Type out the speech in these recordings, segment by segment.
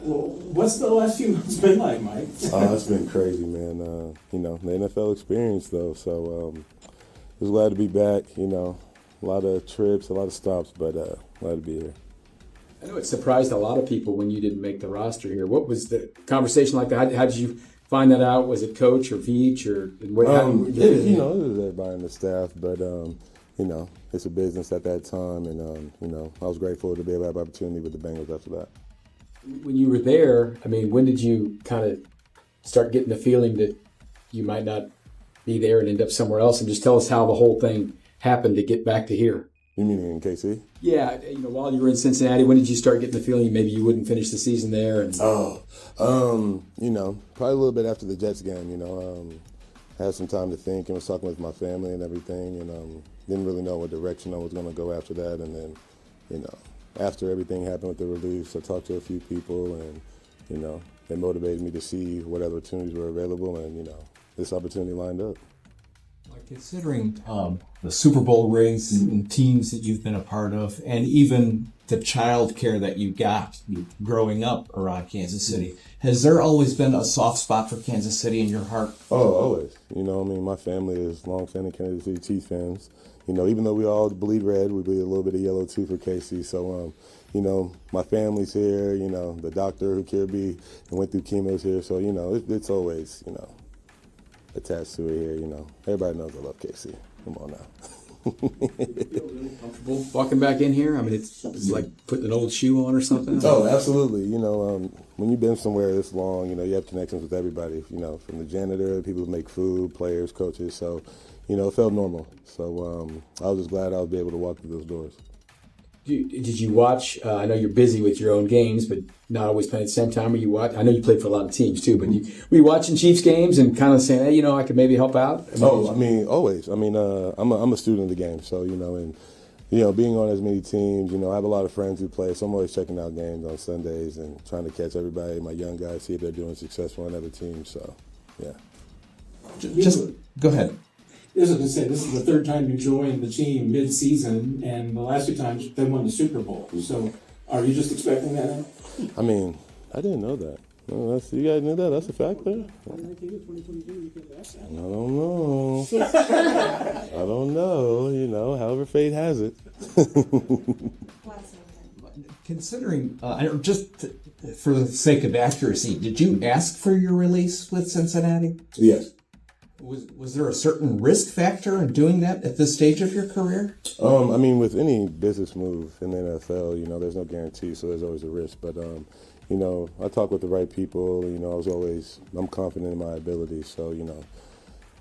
Well, what's the last few months been like, Mike? It's been crazy, man. The NFL experience, though. So just glad to be back. A lot of trips, a lot of stops, but glad to be here. I know it surprised a lot of people when you didn't make the roster here. What was the conversation like? How did you find that out? Was it coach or Veach or it was everybody in the staff, but it's a business at that time, and I was grateful to be able to have opportunity with the Bengals after that. When you were there, I mean, when did you kind of start getting the feeling that you might not be there and end up somewhere else? And just tell us how the whole thing happened to get back to here. You mean in KC? Yeah, while you were in Cincinnati, when did you start getting the feeling maybe you wouldn't finish the season there? And probably a little bit after the Jets game. Had some time to think and was talking with my family and everything, and didn't really know what direction I was going to go after that. And then, after everything happened with the release, I talked to a few people, and they motivated me to see what other opportunities were available, and this opportunity lined up. Considering the Super Bowl rings and teams that you've been a part of, and even the child care that you got growing up around Kansas City, has there always been a soft spot for Kansas City in your heart? Oh, always. My family is long-standing Kansas City Chiefs fans. Even though we all bleed red, we bleed a little bit of yellow too for KC. So, my family's here. The doctor who cured me and went through chemo's here. So, it's always, attached to it here. Everybody knows I love KC. Come on now. Feel really comfortable walking back in here? I mean, it's like putting an old shoe on or something. Oh, absolutely. When you've been somewhere this long, you have connections with everybody. From the janitor, people who make food, players, coaches. So, it felt normal. So I was just glad I was able to walk through those doors. Did you watch? I know you're busy with your own games, but not always playing at the same time. Were you watch? I know you played for a lot of teams too, but were you watching Chiefs games and kind of saying, hey, I could maybe help out? Always. I'm a student of the game, so and being on as many teams, I have a lot of friends who play, so I'm always checking out games on Sundays and trying to catch everybody, my young guys, see if they're doing successful on other teams. So, yeah. Just go ahead. This is the third time you joined the team mid-season, and the last two times they won the Super Bowl. So, are you just expecting that now? I didn't know that. You guys knew that? That's a fact there? I don't know. I don't know. However fate has it. Considering, just for the sake of accuracy, did you ask for your release with Cincinnati? Yes. Was there a certain risk factor in doing that at this stage of your career? With any business move in the NFL, there's no guarantee, so there's always a risk. But, I talk with the right people. I'm confident in my ability. So,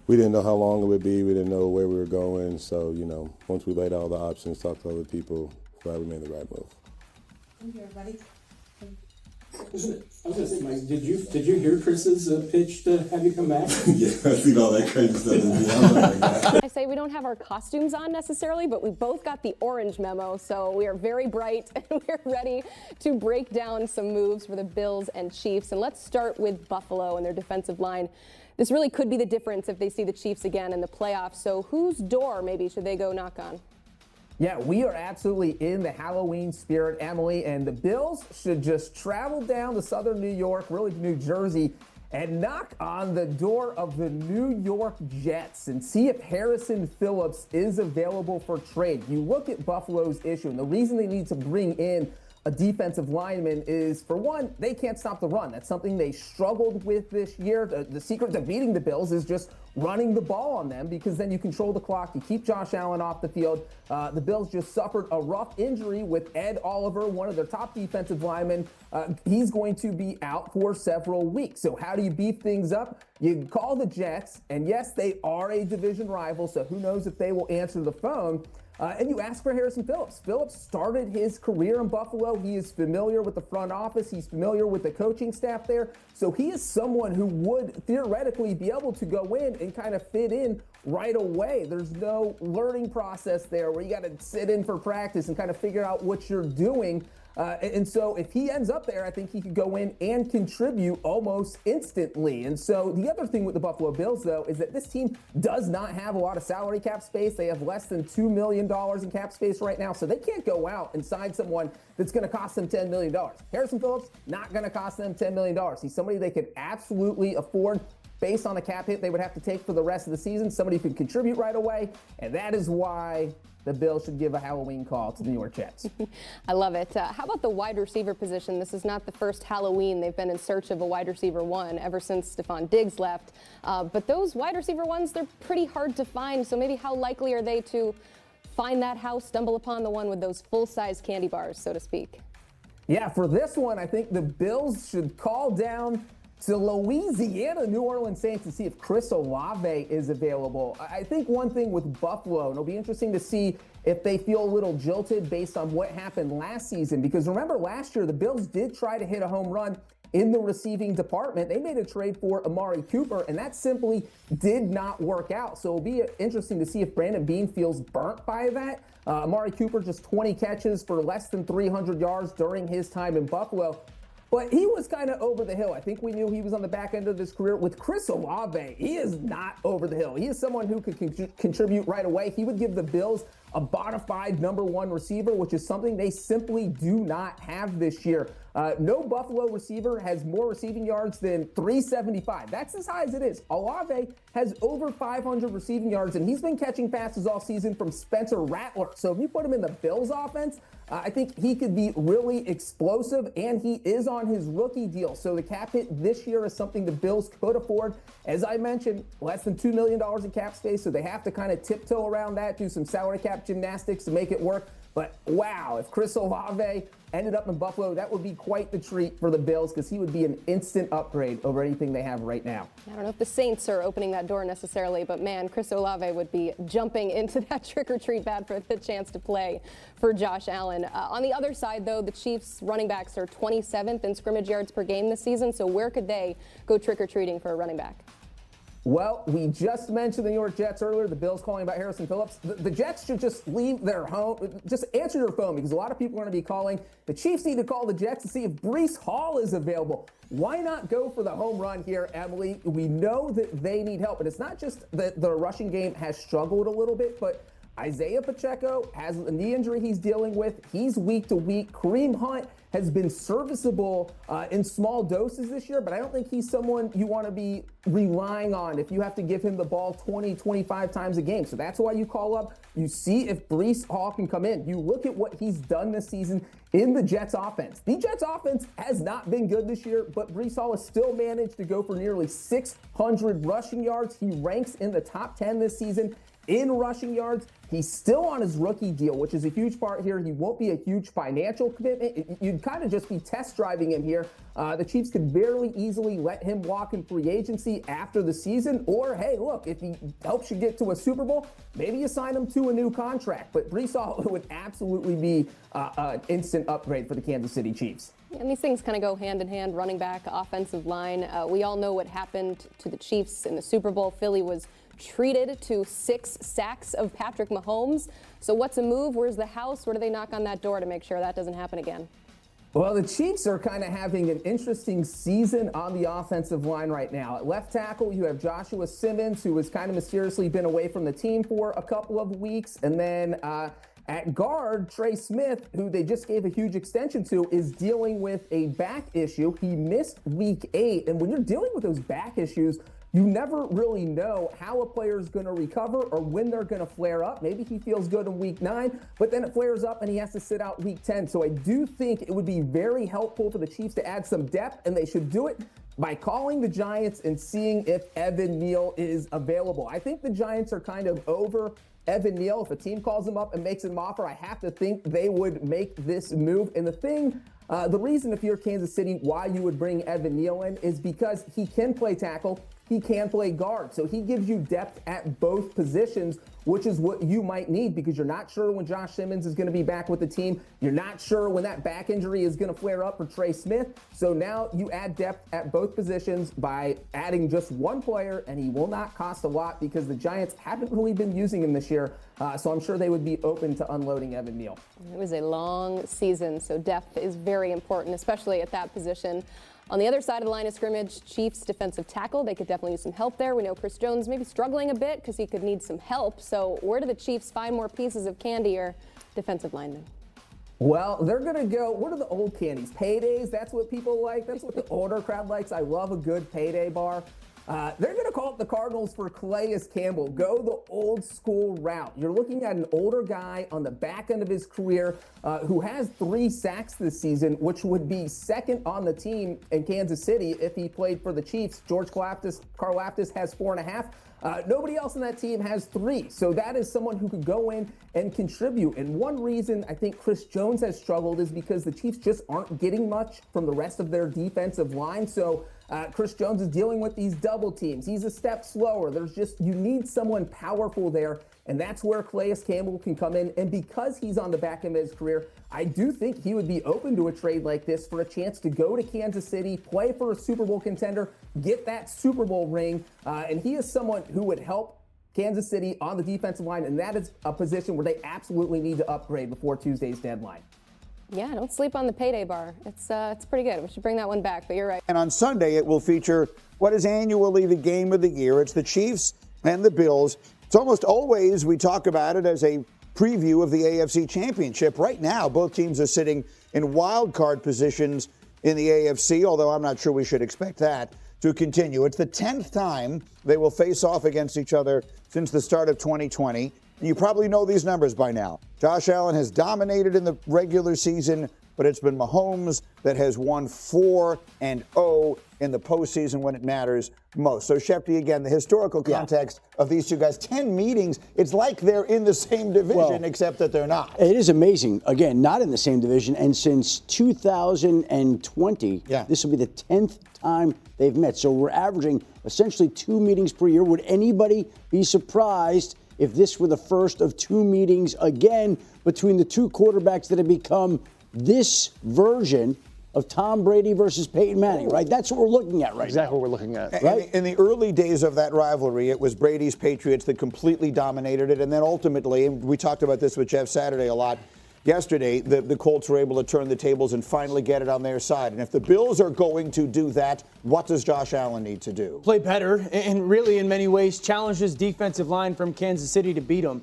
we didn't know how long it would be. We didn't know where we were going. So, once we laid out all the options, talked to other people, glad we made the right move. Thank you, everybody. I was going to say, Mike, did you hear Chris's pitch to have you come back? Yeah, I've seen all that crazy stuff. I say we don't have our costumes on necessarily, but we both got the orange memo, so we are very bright and we're ready to break down some moves for the Bills and Chiefs. And let's start with Buffalo and their defensive line. This really could be the difference if they see the Chiefs again in the playoffs. So whose door maybe should they go knock on? Yeah, we are absolutely in the Halloween spirit, Emily, and the Bills should just travel down to southern New York, really to New Jersey, and knock on the door of the New York Jets and see if Harrison Phillips is available for trade. You look at Buffalo's issue, and the reason they need to bring in a defensive lineman is, for one, they can't stop the run. That's something they struggled with this year. The secret to beating the Bills is just running the ball on them, because then you control the clock, you keep Josh Allen off the field. The Bills just suffered a rough injury with Ed Oliver, one of their top defensive linemen. He's going to be out for several weeks. So how do you beef things up? You call the Jets, and yes, they are a division rival, so who knows if they will answer the phone. And you ask for Harrison Phillips. Phillips started his career in Buffalo. He is familiar with the front office. He's familiar with the coaching staff there. So he is someone who would theoretically be able to go in and kind of fit in right away. There's no learning process there where you got to sit in for practice and kind of figure out what you're doing. And so if he ends up there, I think he could go in and contribute almost instantly. And so the other thing with the Buffalo Bills, though, is that this team does not have a lot of salary cap space. They have less than $2 million in cap space right now. So they can't go out and sign someone that's going to cost them $10 million. Harrison Phillips, not going to cost them $10 million. He's somebody they could absolutely afford based on the cap hit they would have to take for the rest of the season. Somebody who can contribute right away, and that is why the Bills should give a Halloween call to the New York Jets. I love it. How about the wide receiver position? This is not the first Halloween they've been in search of a wide receiver one ever since Stephon Diggs left. But those wide receiver ones, they're pretty hard to find. So maybe how likely are they to find that house, stumble upon the one with those full-size candy bars, so to speak? Yeah, for this one, I think the Bills should call down to Louisiana, New Orleans Saints, to see if Chris Olave is available. I think one thing with Buffalo, and it'll be interesting to see if they feel a little jilted based on what happened last season, because remember last year, the Bills did try to hit a home run in the receiving department. They made a trade for Amari Cooper, and that simply did not work out. So it'll be interesting to see if Brandon Beane feels burnt by that. Amari Cooper, just 20 catches for less than 300 yards during his time in Buffalo. But he was kind of over the hill. I think we knew he was on the back end of his career. With Chris Olave, he is not over the hill. He is someone who could contribute right away. He would give the Bills a bona fide number one receiver, which is something they simply do not have this year. No Buffalo receiver has more receiving yards than 375. That's as high as it is. Olave has over 500 receiving yards, and he's been catching passes all season from Spencer Rattler. So if you put him in the Bills offense, I think he could be really explosive, and he is on his rookie deal. So the cap hit this year is something the Bills could afford. As I mentioned, less than $2 million in cap space, so they have to kind of tiptoe around that, do some salary cap gymnastics to make it work. But wow, if Chris Olave ended up in Buffalo, that would be quite the treat for the Bills, because he would be an instant upgrade over anything they have right now. I don't know if the Saints are opening that door necessarily, but man, Chris Olave would be jumping into that trick-or-treat bag for the chance to play for Josh Allen. On the other side, though, the Chiefs running backs are 27th in scrimmage yards per game this season, so where could they go trick-or-treating for a running back? Well, we just mentioned the New York Jets earlier, the Bills calling about Harrison Phillips. The Jets should just leave their home, just answer your phone, because a lot of people are going to be calling. The Chiefs need to call the Jets to see if Breece Hall is available. Why not go for the home run here, Emily? We know that they need help, and it's not just that the rushing game has struggled a little bit, but Isaiah Pacheco has a knee injury he's dealing with. He's week to week. Kareem Hunt has been serviceable in small doses this year, but I don't think he's someone you want to be relying on if you have to give him the ball 20, 25 times a game. So that's why you call up. You see if Breece Hall can come in. You look at what he's done this season in the Jets offense. The Jets offense has not been good this year, but Breece Hall has still managed to go for nearly 600 rushing yards. He ranks in the top 10 this season in rushing yards. He's still on his rookie deal, which is a huge part here. He won't be a huge financial commitment. You'd kind of just be test driving him here. The Chiefs could very easily let him walk in free agency after the season, or hey, look, if he helps you get to a Super Bowl, maybe you sign him to a new contract. But Breece Hall would absolutely be an instant upgrade for the Kansas City Chiefs. And these things kind of go hand in hand, running back, offensive line. We all know what happened to the Chiefs in the Super Bowl. Philly was treated to 6 sacks of Patrick Mahomes. So what's a move? Where's the house? Where do they knock on that door to make sure that doesn't happen again? Well, the Chiefs are kind of having an interesting season on the offensive line right now. At left tackle, you have Joshua Simmons, who has kind of mysteriously been away from the team for a couple of weeks. And then at guard, Trey Smith, who they just gave a huge extension to, is dealing with a back issue. He missed week 8. And when you're dealing with those back issues, you never really know how a player is going to recover or when they're going to flare up. Maybe he feels good in week 9, but then it flares up and he has to sit out week 10. So I do think it would be very helpful for the Chiefs to add some depth, and they should do it by calling the Giants and seeing if Evan Neal is available. I think the Giants are kind of over Evan Neal. If a team calls him up and makes him an offer, I have to think they would make this move. And the reason if you're Kansas City why you would bring Evan Neal in is because he can play tackle, he can play guard. So he gives you depth at both positions, which is what you might need, because you're not sure when Josh Simmons is going to be back with the team. You're not sure when that back injury is going to flare up for Trey Smith. So now you add depth at both positions by adding just one player, and he will not cost a lot because the Giants haven't really been using him this year. So I'm sure they would be open to unloading Evan Neal. It was a long season, so depth is very important, especially at that position. On the other side of the line of scrimmage, Chiefs defensive tackle, they could definitely use some help there. We know Chris Jones may be struggling a bit because he could need some help. So where do the Chiefs find more pieces of candy or defensive linemen? Well, they're going to go, what are the old candies? Paydays, that's what people like. That's what the older crowd likes. I love a good payday bar. They're going to call up the Cardinals for Calais Campbell. Go the old school route. You're looking at an older guy on the back end of his career who has 3 sacks this season, which would be second on the team in Kansas City if he played for the Chiefs. George Karlaftis has 4.5. Nobody else on that team has 3. So that is someone who could go in and contribute. And one reason I think Chris Jones has struggled is because the Chiefs just aren't getting much from the rest of their defensive line. So Chris Jones is dealing with these double teams. He's a step slower. You need someone powerful there. And that's where Calais Campbell can come in. And because he's on the back end of his career, I do think he would be open to a trade like this for a chance to go to Kansas City, play for a Super Bowl contender, get that Super Bowl ring. And he is someone who would help Kansas City on the defensive line. And that is a position where they absolutely need to upgrade before Tuesday's deadline. Yeah, don't sleep on the payday bar. It's pretty good. We should bring that one back, but you're right. And on Sunday, it will feature what is annually the game of the year. It's the Chiefs and the Bills. It's almost always we talk about it as a preview of the AFC Championship. Right now, both teams are sitting in wild card positions in the AFC, although I'm not sure we should expect that to continue. It's the 10th time they will face off against each other since the start of 2020. And you probably know these numbers by now. Josh Allen has dominated in the regular season, but it's been Mahomes that has won 4-0 in the postseason when it matters most. So, Shefty, again, the historical context of these two guys, 10 meetings, it's like they're in the same division, except that they're not. It is amazing. Again, not in the same division. And since 2020, this will be the 10th time they've met. So we're averaging essentially 2 meetings per year. Would anybody be surprised if this were the first of 2 meetings again between the 2 quarterbacks that have become this version of Tom Brady versus Peyton Manning, right? That's what we're looking at right now. Exactly what we're looking at. Right? In the early days of that rivalry, it was Brady's Patriots that completely dominated it. And then ultimately, and we talked about this with Jeff Saturday a lot yesterday, the Colts were able to turn the tables and finally get it on their side. And if the Bills are going to do that, what does Josh Allen need to do? Play better and really in many ways challenge his defensive line from Kansas City to beat him.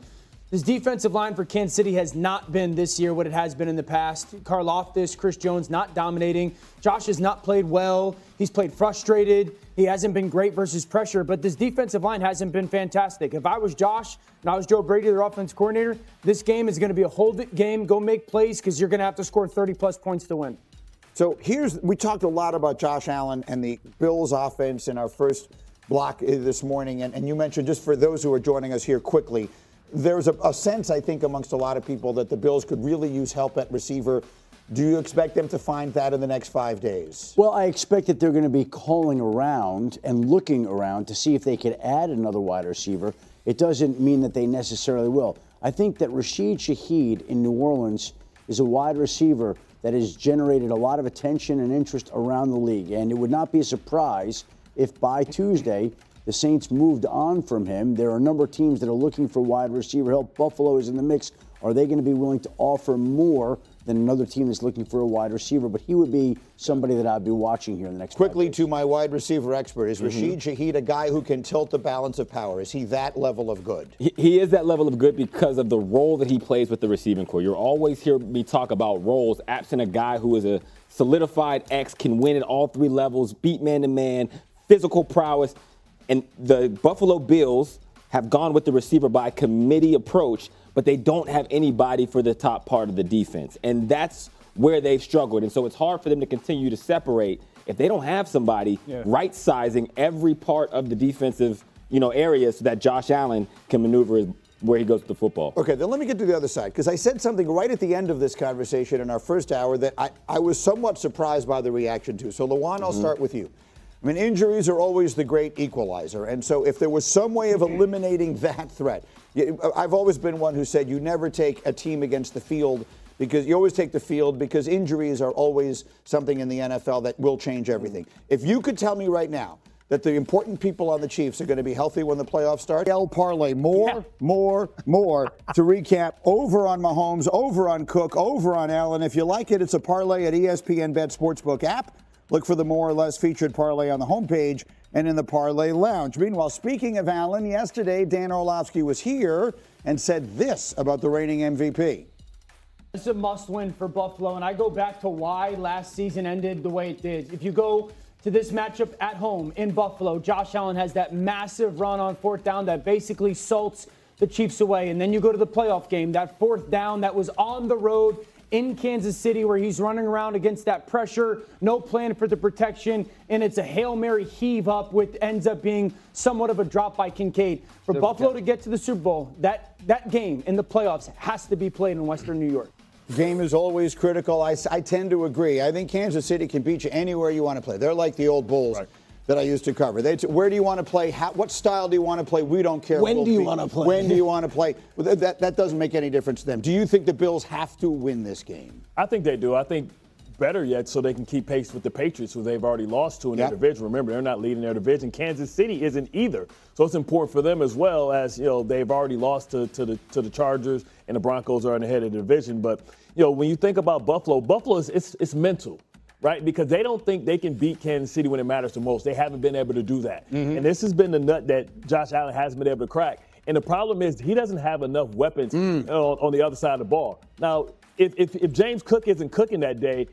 This defensive line for Kansas City has not been this year what it has been in the past. Karlaftis, Chris Jones not dominating. Josh has not played well. He's played frustrated. He hasn't been great versus pressure, but this defensive line hasn't been fantastic. If I was Josh and I was Joe Brady, their offense coordinator, this game is going to be a hold-it game. Go make plays because you're going to have to score 30-plus points to win. So we talked a lot about Josh Allen and the Bills offense in our first block this morning, and you mentioned, just for those who are joining us here quickly, there's a sense, I think, amongst a lot of people that the Bills could really use help at receiver. Do you expect them to find that in the next 5 days? Well, I expect that they're going to be calling around and looking around to see if they could add another wide receiver. It doesn't mean that they necessarily will. I think that Rashid Shaheed in New Orleans is a wide receiver that has generated a lot of attention and interest around the league. And it would not be a surprise if by Tuesday the Saints moved on from him. There are a number of teams that are looking for wide receiver help. Buffalo is in the mix. Are they going to be willing to offer more than another team that's looking for a wide receiver? But he would be somebody that I'd be watching here in the next Quickly to my wide receiver expert, is Rashid Shaheed a guy who can tilt the balance of power? Is he that level of good? He is that level of good because of the role that he plays with the receiving core. You'll always hear me talk about roles, absent a guy who is a solidified X, can win at all 3 levels, beat man-to-man, physical prowess. And the Buffalo Bills have gone with the receiver by committee approach, but they don't have anybody for the top part of the defense. And that's where they've struggled. And so it's hard for them to continue to separate if they don't have somebody right-sizing every part of the defensive, area so that Josh Allen can maneuver where he goes with the football. Okay, then let me get to the other side, because I said something right at the end of this conversation in our first hour that I was somewhat surprised by the reaction to. So, Lawan, I'll start with you. I mean, injuries are always the great equalizer. And so if there was some way of eliminating that threat, I've always been one who said you never take a team against the field, because you always take the field because injuries are always something in the NFL that will change everything. If you could tell me right now that the important people on the Chiefs are going to be healthy when the playoffs start, I'll parlay more to recap over on Mahomes, over on Cook, over on Allen. If you like it, it's a parlay at ESPN Bet Sportsbook app. Look for the more or less featured parlay on the homepage and in the parlay lounge. Meanwhile, speaking of Allen, yesterday Dan Orlovsky was here and said this about the reigning MVP. It's a must-win for Buffalo, and I go back to why last season ended the way it did. If you go to this matchup at home in Buffalo, Josh Allen has that massive run on fourth down that basically salts the Chiefs away. And then you go to the playoff game, that fourth down that was on the road in Kansas City where he's running around against that pressure, no plan for the protection, and it's a Hail Mary heave up, which ends up being somewhat of a drop by Kincaid. For Buffalo to get to the Super Bowl, that game in the playoffs has to be played in Western New York. Game is always critical. I tend to agree. I think Kansas City can beat you anywhere you want to play. They're like the old Bulls that I used to cover. Where do you want to play? What style do you want to play? We don't care. When do you want to play? When do you want to play? That doesn't make any difference to them. Do you think the Bills have to win this game? I think they do. I think better yet, so they can keep pace with the Patriots, who they've already lost to in their division. Remember, they're not leading their division. Kansas City isn't either. So it's important for them as well, as they've already lost to the Chargers, and the Broncos are in the head of the division. But when you think about Buffalo it's mental. Right, because they don't think they can beat Kansas City when it matters the most. They haven't been able to do that. Mm-hmm. And this has been the nut that Josh Allen hasn't been able to crack. And the problem is he doesn't have enough weapons on the other side of the ball. Now, if James Cook isn't cooking that day,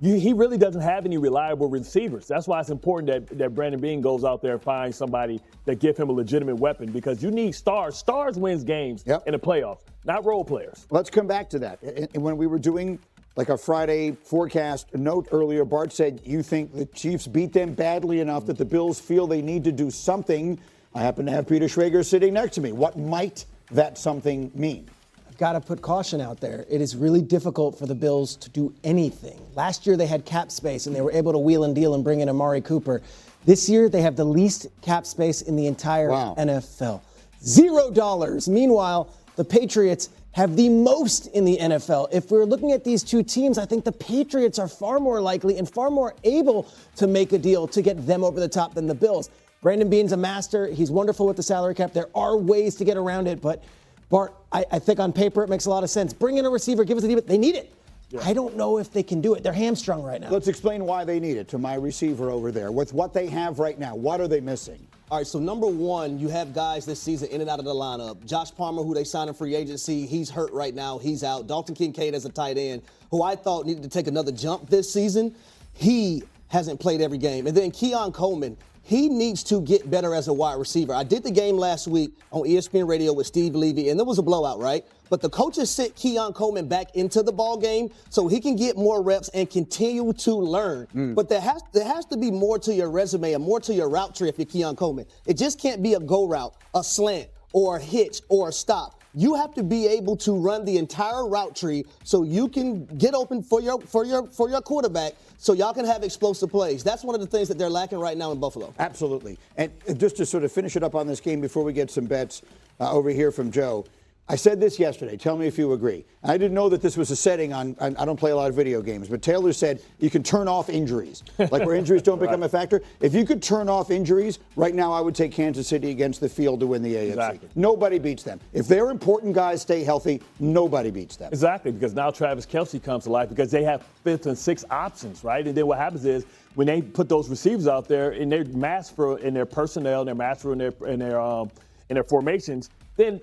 he really doesn't have any reliable receivers. That's why it's important that Brandon Beane goes out there and finds somebody that give him a legitimate weapon, because you need stars. Stars wins games in the playoffs, not role players. Let's come back to that. When we were doing like a Friday forecast note earlier, Bart said you think the Chiefs beat them badly enough that the Bills feel they need to do something. I happen to have Peter Schrager sitting next to me. What might that something mean? I've got to put caution out there. It is really difficult for the Bills to do anything. Last year they had cap space and they were able to wheel and deal and bring in Amari Cooper. This year they have the least cap space in the entire NFL. $0. Meanwhile, the Patriots have the most in the NFL. If we're looking at these two teams, I think the Patriots are far more likely and far more able to make a deal to get them over the top than the Bills. Brandon Beane's a master. He's wonderful with the salary cap. There are ways to get around it, but Bart, I think on paper it makes a lot of sense. Bring in a receiver, give us a deal. They need it. Yeah. I don't know if they can do it. They're hamstrung right now. Let's explain why they need it to my receiver over there. With what they have right now, what are they missing? All right, so number one, you have guys this season in and out of the lineup. Josh Palmer, who they signed in free agency, he's hurt right now. He's out. Dalton Kincaid as a tight end, who I thought needed to take another jump this season. He hasn't played every game. And then Keon Coleman, he needs to get better as a wide receiver. I did the game last week on ESPN Radio with Steve Levy, and there was a blowout, right? But the coaches sent Keon Coleman back into the ball game so he can get more reps and continue to learn. But there has to be more to your resume and more to your route tree if you're Keon Coleman. It just can't be a go route, a slant, or a hitch, or a stop. You have to be able to run the entire route tree so you can get open for your quarterback, so y'all can have explosive plays. That's one of the things that they're lacking right now in Buffalo. Absolutely. And just to sort of finish it up on this game before we get some bets over here from Joe, I said this yesterday. Tell me if you agree. I didn't know that this was a setting on I don't play a lot of video games, but Taylor said you can turn off injuries, like where injuries don't become a factor. If you could turn off injuries, right now I would take Kansas City against the field to win the AFC. Exactly. Nobody beats them. If their important guys stay healthy, nobody beats them. Exactly, because now Travis Kelce comes to life because they have fifth and sixth options, right? And then what happens is when they put those receivers out there and they're master in their personnel, and they're master in their formations, then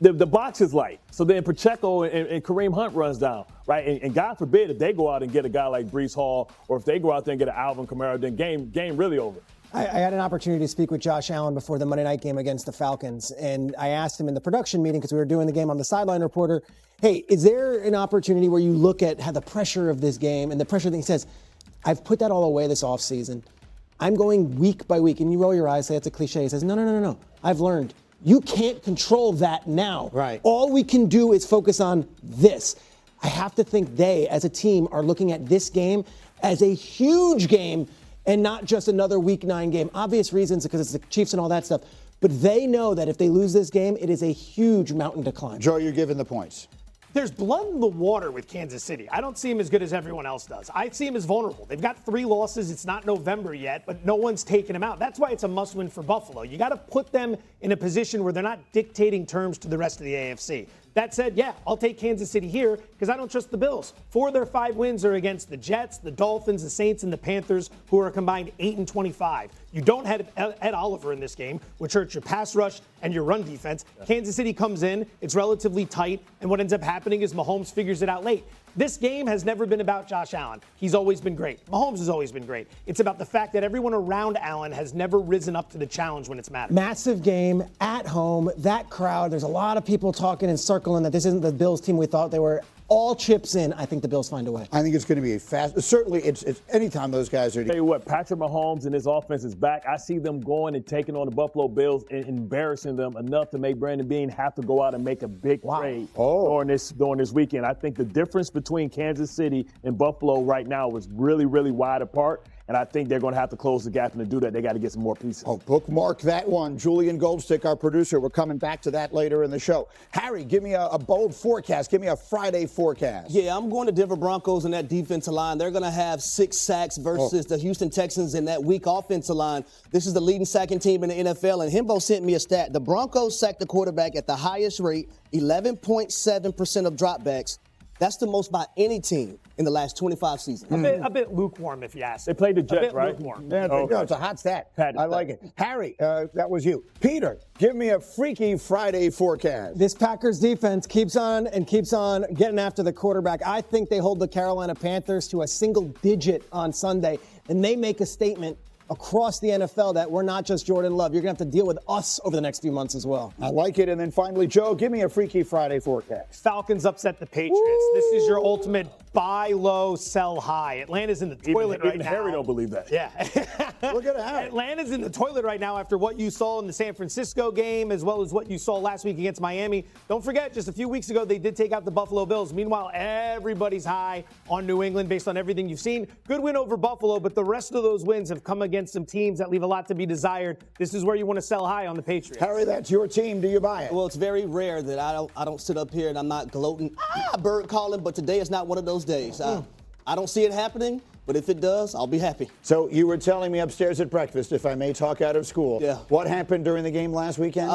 the box is light. So then Pacheco and Kareem Hunt runs down, right? And God forbid if they go out and get a guy like Breece Hall, or if they go out there and get an Alvin Kamara, then game really over. I had an opportunity to speak with Josh Allen before the Monday night game against the Falcons, and I asked him in the production meeting, because we were doing the game on the sideline reporter, hey, is there an opportunity where you look at how the pressure of this game and the pressure that he says, I've put that all away this offseason. I'm going week by week. And you roll your eyes, say it's a cliche. He says, no. I've learned. You can't control that now. Right. All we can do is focus on this. I have to think they, as a team, are looking at this game as a huge game and not just another Week 9 game. Obvious reasons, because it's the Chiefs and all that stuff. But they know that if they lose this game, it is a huge mountain to climb. Joe, you're giving the points. There's blood in the water with Kansas City. I don't see him as good as everyone else does. I see him as vulnerable. They've got 3 losses. It's not November yet, but no one's taken him out. That's why it's a must-win for Buffalo. You got to put them in a position where they're not dictating terms to the rest of the AFC. That said, yeah, I'll take Kansas City here because I don't trust the Bills. 4 of their 5 wins are against the Jets, the Dolphins, the Saints, and the Panthers, who are combined 8-25. You don't have Ed Oliver in this game, which hurts your pass rush and your run defense. Kansas City comes in, it's relatively tight, and what ends up happening is Mahomes figures it out late. This game has never been about Josh Allen. He's always been great. Mahomes has always been great. It's about the fact that everyone around Allen has never risen up to the challenge when it's mattered. Massive game at home. That crowd, there's a lot of people talking and circling that this isn't the Bills team we thought they were. All chips in. I think the Bills find a way. I think it's going to be a fast. Certainly, it's anytime those guys are. Tell you what, Patrick Mahomes and his offense is back. I see them going and taking on the Buffalo Bills and embarrassing them enough to make Brandon Beane have to go out and make a big trade during this weekend. I think the difference between Kansas City and Buffalo right now is really, really wide apart. And I think they're going to have to close the gap, and to do that, they got to get some more pieces. Oh, bookmark that one. Julian Goldstick, our producer. We're coming back to that later in the show. Harry, give me a bold forecast. Give me a Friday forecast. Yeah, I'm going to Denver Broncos and that defensive line. They're going to have 6 sacks versus the Houston Texans in that weak offensive line. This is the leading sacking team in the NFL, and Himbo sent me a stat. The Broncos sacked the quarterback at the highest rate, 11.7% of dropbacks. That's the most by any team in the last 25 seasons. A bit lukewarm, if you ask. They played the Jets, right? Lukewarm. Yeah, no, it's a hot stat. I like it. Harry, that was you. Peter, give me a freaky Friday forecast. This Packers defense keeps on getting after the quarterback. I think they hold the Carolina Panthers to a single digit on Sunday, and they make a statement across the NFL that we're not just Jordan Love. You're going to have to deal with us over the next few months as well. I like it. And then finally, Joe, give me a freaky Friday forecast. Falcons upset the Patriots. Woo! This is your ultimate buy low, sell high. Atlanta's in the toilet right now. Harry don't believe that. Yeah. Look at that. Atlanta's in the toilet right now after what you saw in the San Francisco game, as well as what you saw last week against Miami. Don't forget, just a few weeks ago, they did take out the Buffalo Bills. Meanwhile, everybody's high on New England based on everything you've seen. Good win over Buffalo, but the rest of those wins have come against some teams that leave a lot to be desired. This is where you want to sell high on the Patriots. Harry, that's your team. Do you buy it? Well, it's very rare that I don't sit up here and I'm not gloating, bird calling, but today is not one of those days. I don't see it happening, but if it does, I'll be happy. So you were telling me upstairs at breakfast, if I may talk out of school. Yeah. What happened during the game last weekend?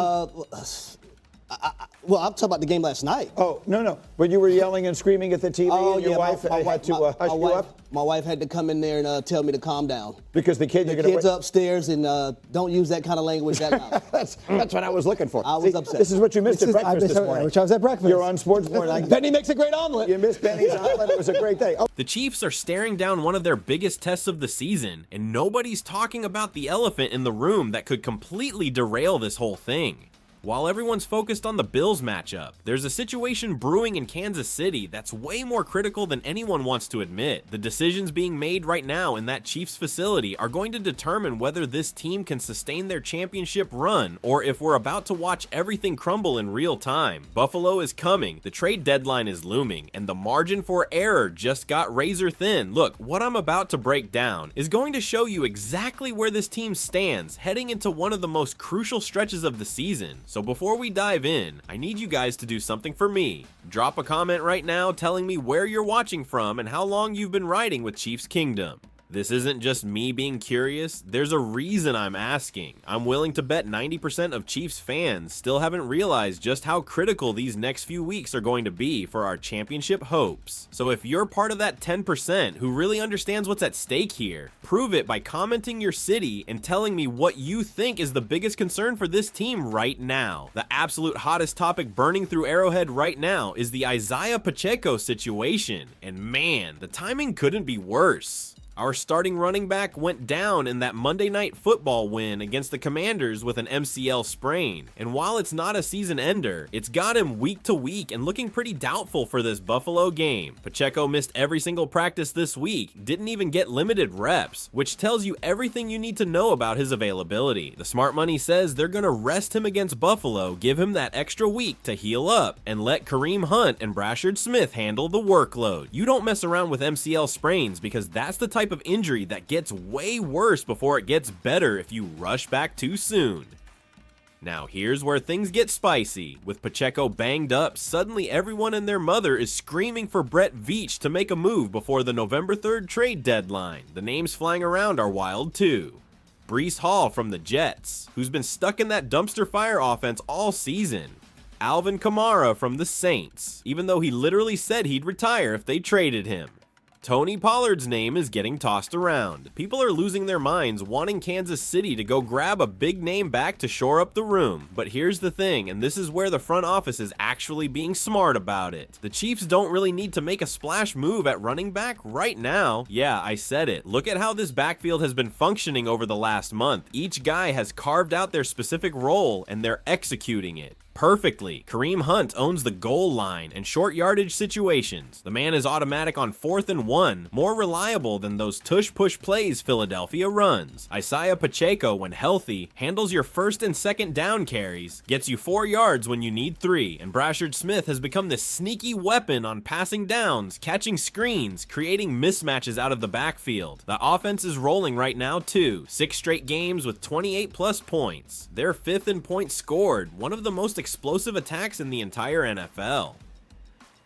Well, I'm talking about the game last night. Oh, no. But you were yelling and screaming at the TV, and your wife had to hush you up? My wife had to come in there and tell me to calm down. Because the kids upstairs, and don't use that kind of language that loud. That's what I was looking for. I was upset. This is what you missed at breakfast this morning. Which I was at breakfast. You're on Sports Morning. Benny makes a great omelet. You missed Benny's omelet. It was a great day. Oh. The Chiefs are staring down one of their biggest tests of the season, and nobody's talking about the elephant in the room that could completely derail this whole thing. While everyone's focused on the Bills matchup, there's a situation brewing in Kansas City that's way more critical than anyone wants to admit. The decisions being made right now in that Chiefs facility are going to determine whether this team can sustain their championship run, or if we're about to watch everything crumble in real time. Buffalo is coming, the trade deadline is looming, and the margin for error just got razor thin. Look, what I'm about to break down is going to show you exactly where this team stands heading into one of the most crucial stretches of the season. So before we dive in, I need you guys to do something for me. Drop a comment right now telling me where you're watching from and how long you've been riding with Chiefs Kingdom. This isn't just me being curious, there's a reason I'm asking. I'm willing to bet 90% of Chiefs fans still haven't realized just how critical these next few weeks are going to be for our championship hopes. So if you're part of that 10% who really understands what's at stake here, prove it by commenting your city and telling me what you think is the biggest concern for this team right now. The absolute hottest topic burning through Arrowhead right now is the Isaiah Pacheco situation, and man, the timing couldn't be worse. Our starting running back went down in that Monday Night Football win against the Commanders with an MCL sprain, and while it's not a season ender, it's got him week to week and looking pretty doubtful for this Buffalo game. Pacheco missed every single practice this week, didn't even get limited reps, which tells you everything you need to know about his availability. The smart money says they're gonna rest him against Buffalo, give him that extra week to heal up, and let Kareem Hunt and Brashard Smith handle the workload. You don't mess around with MCL sprains because that's the type of injury that gets way worse before it gets better if you rush back too soon. Now here's where things get spicy. With Pacheco banged up, suddenly everyone and their mother is screaming for Brett Veach to make a move before the November 3rd trade deadline. The names flying around are wild too. Breece Hall from the Jets, who's been stuck in that dumpster fire offense all season. Alvin Kamara from the Saints, even though he literally said he'd retire if they traded him. Tony Pollard's name is getting tossed around. People are losing their minds wanting Kansas City to go grab a big name back to shore up the room. But here's the thing, and this is where the front office is actually being smart about it. The Chiefs don't really need to make a splash move at running back right now. Yeah, I said it. Look at how this backfield has been functioning over the last month. Each guy has carved out their specific role, and they're executing it perfectly. Kareem Hunt owns the goal line and short yardage situations. The man is automatic on 4th and 1, more reliable than those tush-push plays Philadelphia runs. Isaiah Pacheco, when healthy, handles your 1st and 2nd down carries, gets you 4 yards when you need 3, and Brashard Smith has become this sneaky weapon on passing downs, catching screens, creating mismatches out of the backfield. The offense is rolling right now too. 6 straight games with 28+ points. They're 5th in points scored, one of the most explosive attacks in the entire NFL.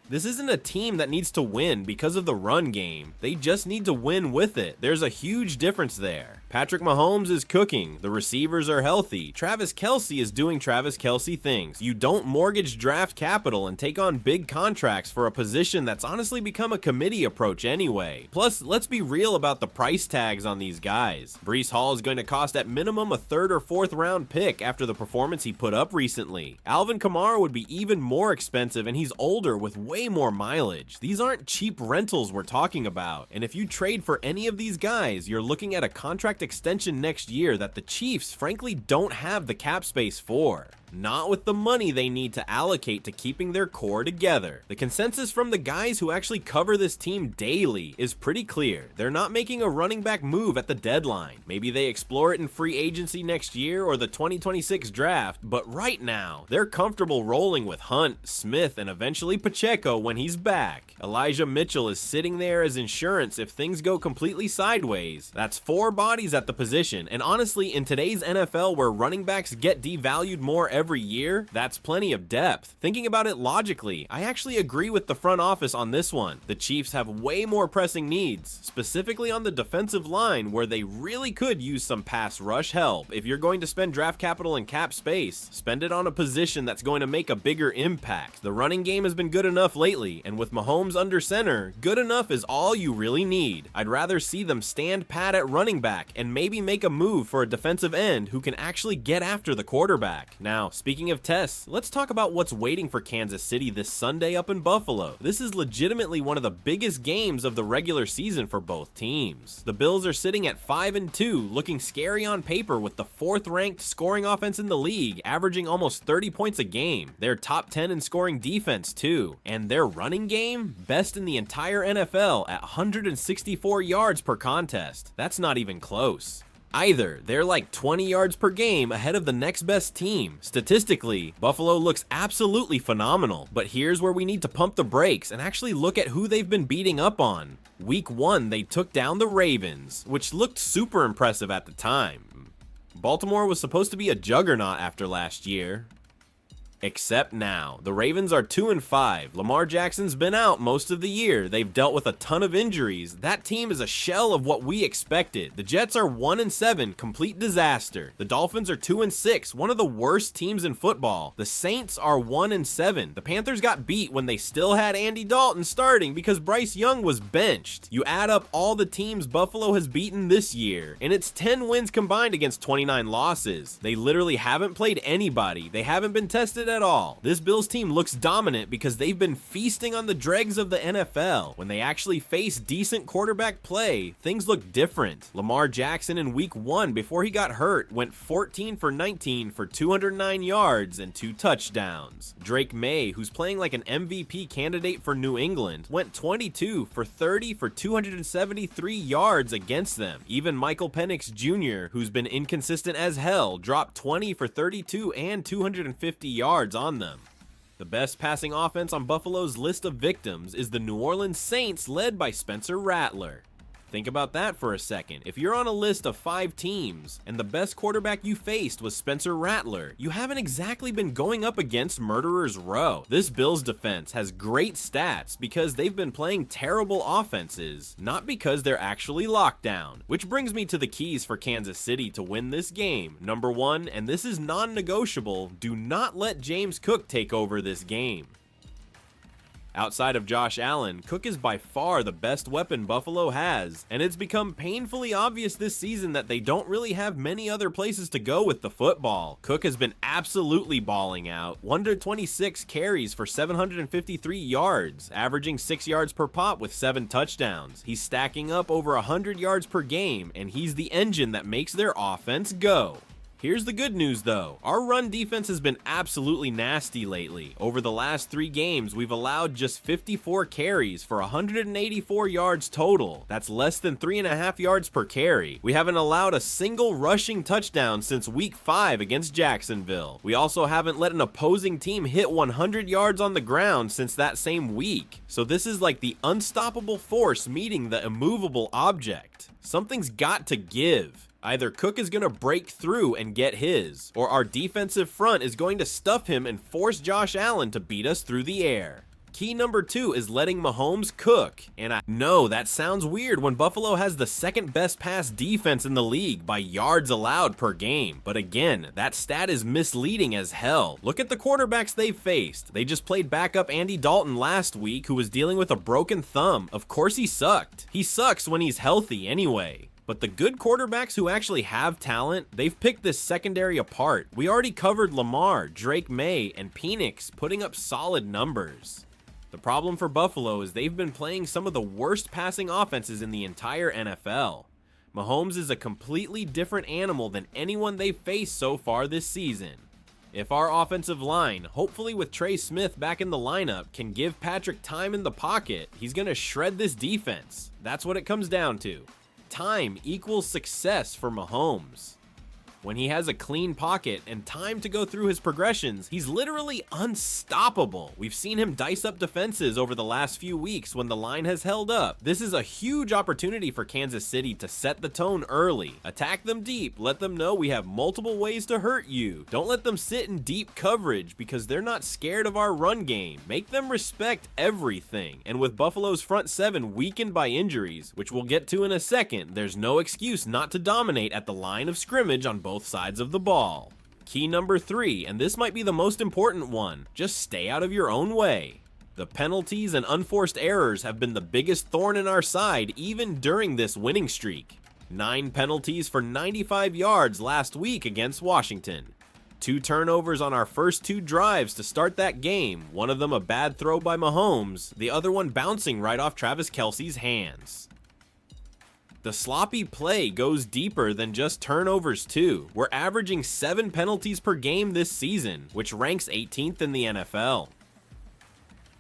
This isn't a team that needs to win because of the run game. They just need to win with it. There's a huge difference there. Patrick Mahomes is cooking. The receivers are healthy. Travis Kelce is doing Travis Kelce things. You don't mortgage draft capital and take on big contracts for a position that's honestly become a committee approach anyway. Plus, let's be real about the price tags on these guys. Breece Hall is going to cost at minimum a 3rd or 4th round pick after the performance he put up recently. Alvin Kamara would be even more expensive, and he's older with way more mileage. These aren't cheap rentals we're talking about, and if you trade for any of these guys, you're looking at a contract extension next year that the Chiefs frankly don't have the cap space for. Not with the money they need to allocate to keeping their core together. The consensus from the guys who actually cover this team daily is pretty clear. They're not making a running back move at the deadline. Maybe they explore it in free agency next year or the 2026 draft, but right now, they're comfortable rolling with Hunt, Smith, and eventually Pacheco when he's back. Elijah Mitchell is sitting there as insurance if things go completely sideways. That's 4 bodies at the position, and honestly, in today's NFL where running backs get devalued more every year, that's plenty of depth. Thinking about it logically, I actually agree with the front office on this one. The Chiefs have way more pressing needs, specifically on the defensive line where they really could use some pass rush help. If you're going to spend draft capital and cap space, spend it on a position that's going to make a bigger impact. The running game has been good enough lately, and with Mahomes under center, good enough is all you really need. I'd rather see them stand pat at running back and maybe make a move for a defensive end who can actually get after the quarterback. Now, speaking of tests, let's talk about what's waiting for Kansas City this Sunday up in Buffalo. This is legitimately one of the biggest games of the regular season for both teams. The Bills are sitting at 5-2, looking scary on paper with the 4th ranked scoring offense in the league, averaging almost 30 points a game. They're top 10 in scoring defense too, and their running game, best in the entire NFL at 164 yards per contest. That's not even close. Either. They're like 20 yards per game ahead of the next best team. Statistically, Buffalo looks absolutely phenomenal, but here's where we need to pump the brakes and actually look at who they've been beating up on. Week 1, they took down the Ravens, which looked super impressive at the time. Baltimore was supposed to be a juggernaut after last year. Except now. The Ravens are 2-5. Lamar Jackson's been out most of the year. They've dealt with a ton of injuries. That team is a shell of what we expected. The Jets are 1-7, complete disaster. The Dolphins are 2-6, one of the worst teams in football. The Saints are 1-7. The Panthers got beat when they still had Andy Dalton starting because Bryce Young was benched. You add up all the teams Buffalo has beaten this year, and it's 10 wins combined against 29 losses. They literally haven't played anybody. They haven't been tested at all. This Bills team looks dominant because they've been feasting on the dregs of the NFL. When they actually face decent quarterback play, things look different. Lamar Jackson in week 1 before he got hurt went 14 for 19 for 209 yards and 2 touchdowns. Drake May, who's playing like an MVP candidate for New England, went 22 for 30 for 273 yards against them. Even Michael Penix Jr., who's been inconsistent as hell, dropped 20 for 32 and 250 yards on them. The best passing offense on Buffalo's list of victims is the New Orleans Saints led by Spencer Rattler. Think about that for a second. If you're on a list of 5 teams and the best quarterback you faced was Spencer Rattler, you haven't exactly been going up against Murderers Row. This Bills defense has great stats because they've been playing terrible offenses, not because they're actually locked down. Which brings me to the keys for Kansas City to win this game. Number 1, and this is non-negotiable, do not let James Cook take over this game. Outside of Josh Allen, Cook is by far the best weapon Buffalo has, and it's become painfully obvious this season that they don't really have many other places to go with the football. Cook has been absolutely balling out, 126 carries for 753 yards, averaging 6 yards per pop with 7 touchdowns. He's stacking up over 100 yards per game, and he's the engine that makes their offense go. Here's the good news though, our run defense has been absolutely nasty lately. Over the last 3 games, we've allowed just 54 carries for 184 yards total. That's less than 3.5 yards per carry. We haven't allowed a single rushing touchdown since week 5 against Jacksonville. We also haven't let an opposing team hit 100 yards on the ground since that same week. So this is like the unstoppable force meeting the immovable object. Something's got to give. Either Cook is going to break through and get his, or our defensive front is going to stuff him and force Josh Allen to beat us through the air. Key number 2 is letting Mahomes cook, and I know that sounds weird when Buffalo has the second best pass defense in the league by yards allowed per game, but again, that stat is misleading as hell. Look at the quarterbacks they've faced. They just played backup Andy Dalton last week, who was dealing with a broken thumb. Of course he sucked. He sucks when he's healthy anyway. But the good quarterbacks who actually have talent, they've picked this secondary apart. We already covered Lamar, Drake May, and Penix putting up solid numbers. The problem for Buffalo is they've been playing some of the worst passing offenses in the entire NFL. Mahomes is a completely different animal than anyone they've faced so far this season. If our offensive line, hopefully with Trey Smith back in the lineup, can give Patrick time in the pocket, he's going to shred this defense. That's what it comes down to. Time equals success for Mahomes. When he has a clean pocket and time to go through his progressions, he's literally unstoppable. We've seen him dice up defenses over the last few weeks when the line has held up. This is a huge opportunity for Kansas City to set the tone early. Attack them deep, let them know we have multiple ways to hurt you. Don't let them sit in deep coverage because they're not scared of our run game. Make them respect everything. And with Buffalo's front 7 weakened by injuries, which we'll get to in a second, there's no excuse not to dominate at the line of scrimmage on both sides of the ball. Key number 3, and this might be the most important one, just stay out of your own way. The penalties and unforced errors have been the biggest thorn in our side even during this winning streak. 9 penalties for 95 yards last week against Washington. 2 turnovers on our first 2 drives to start that game, one of them a bad throw by Mahomes, the other one bouncing right off Travis Kelce's hands. The sloppy play goes deeper than just turnovers too. We're averaging 7 penalties per game this season, which ranks 18th in the NFL.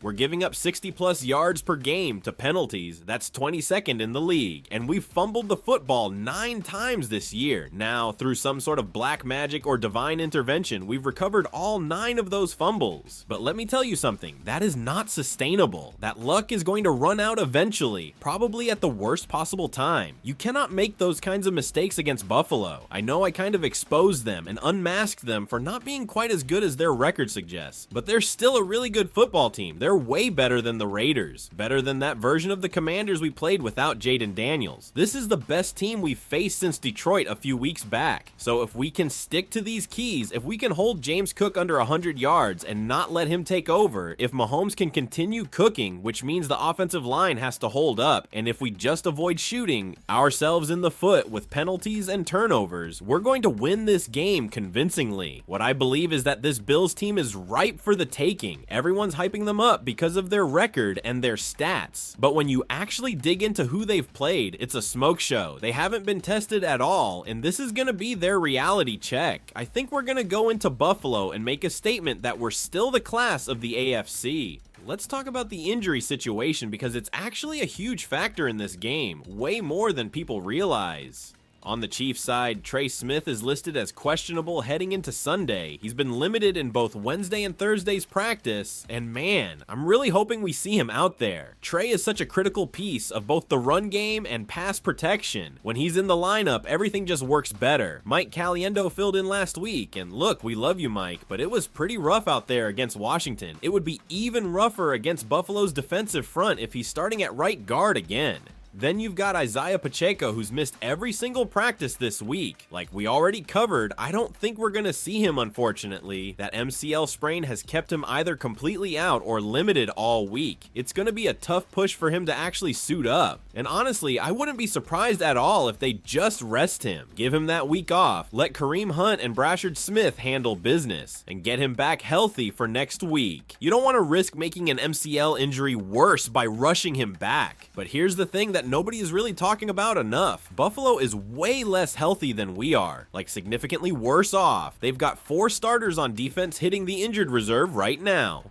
We're giving up 60+ yards per game to penalties. That's 22nd in the league. And we've fumbled the football 9 times this year. Now, through some sort of black magic or divine intervention, we've recovered all 9 of those fumbles. But let me tell you something, that is not sustainable. That luck is going to run out eventually, probably at the worst possible time. You cannot make those kinds of mistakes against Buffalo. I know I kind of exposed them and unmasked them for not being quite as good as their record suggests, but they're still a really good football team. They're way better than the Raiders, better than that version of the Commanders we played without Jaden Daniels. This is the best team we've faced since Detroit a few weeks back. So if we can stick to these keys, if we can hold James Cook under 100 yards and not let him take over, if Mahomes can continue cooking, which means the offensive line has to hold up, and if we just avoid shooting ourselves in the foot with penalties and turnovers, we're going to win this game convincingly. What I believe is that this Bills team is ripe for the taking. Everyone's hyping them up because of their record and their stats. But when you actually dig into who they've played, it's a smoke show. They haven't been tested at all, and this is going to be their reality check. I think we're going to go into Buffalo and make a statement that we're still the class of the AFC. Let's talk about the injury situation because it's actually a huge factor in this game, way more than people realize. On the Chiefs side, Trey Smith is listed as questionable heading into Sunday. He's been limited in both Wednesday and Thursday's practice, and man, I'm really hoping we see him out there. Trey is such a critical piece of both the run game and pass protection. When he's in the lineup, everything just works better. Mike Caliendo filled in last week, and look, we love you, Mike, but it was pretty rough out there against Washington. It would be even rougher against Buffalo's defensive front if he's starting at right guard again. Then you've got Isaiah Pacheco, who's missed every single practice this week. Like we already covered, I don't think we're going to see him, unfortunately. That MCL sprain has kept him either completely out or limited all week. It's going to be a tough push for him to actually suit up. And honestly, I wouldn't be surprised at all if they just rest him. Give him that week off, let Kareem Hunt and Brashard Smith handle business, and get him back healthy for next week. You don't want to risk making an MCL injury worse by rushing him back. But here's the thing that nobody is really talking about enough. Buffalo is way less healthy than we are, like significantly worse off. They've got 4 starters on defense hitting the injured reserve right now.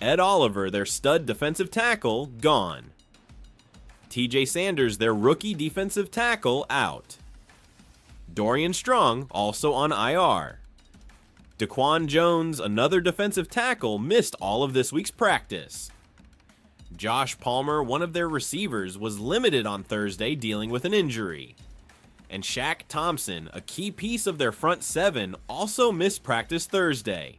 Ed Oliver, their stud defensive tackle, gone. TJ Sanders, their rookie defensive tackle, out. Dorian Strong, also on IR. Daquan Jones, another defensive tackle, missed all of this week's practice. Josh Palmer, one of their receivers, was limited on Thursday dealing with an injury. And Shaq Thompson, a key piece of their front 7, also missed practice Thursday.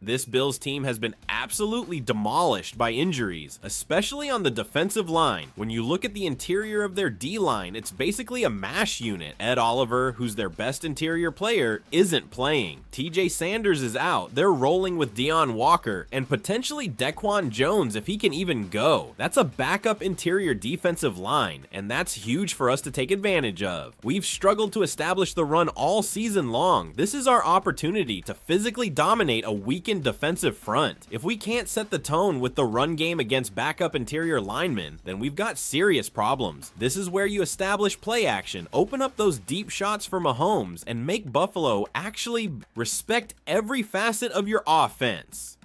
This Bills team has been absolutely demolished by injuries, especially on the defensive line. When you look at the interior of their D-line, it's basically a mash unit. Ed Oliver, who's their best interior player, isn't playing. TJ Sanders is out. They're rolling with Deion Walker and potentially Daquan Jones if he can even go. That's a backup interior defensive line, and that's huge for us to take advantage of. We've struggled to establish the run all season long. This is our opportunity to physically dominate a weakened defensive front. If we can't set the tone with the run game against backup interior linemen, then we've got serious problems. This is where you establish play action, open up those deep shots for Mahomes, and make Buffalo actually respect every facet of your offense.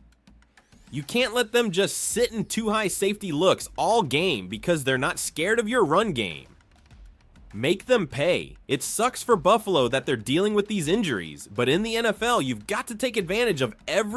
You can't let them just sit in too high safety looks all game because they're not scared of your run game. Make them pay. It sucks for Buffalo that they're dealing with these injuries, but in the NFL, you've got to take advantage of every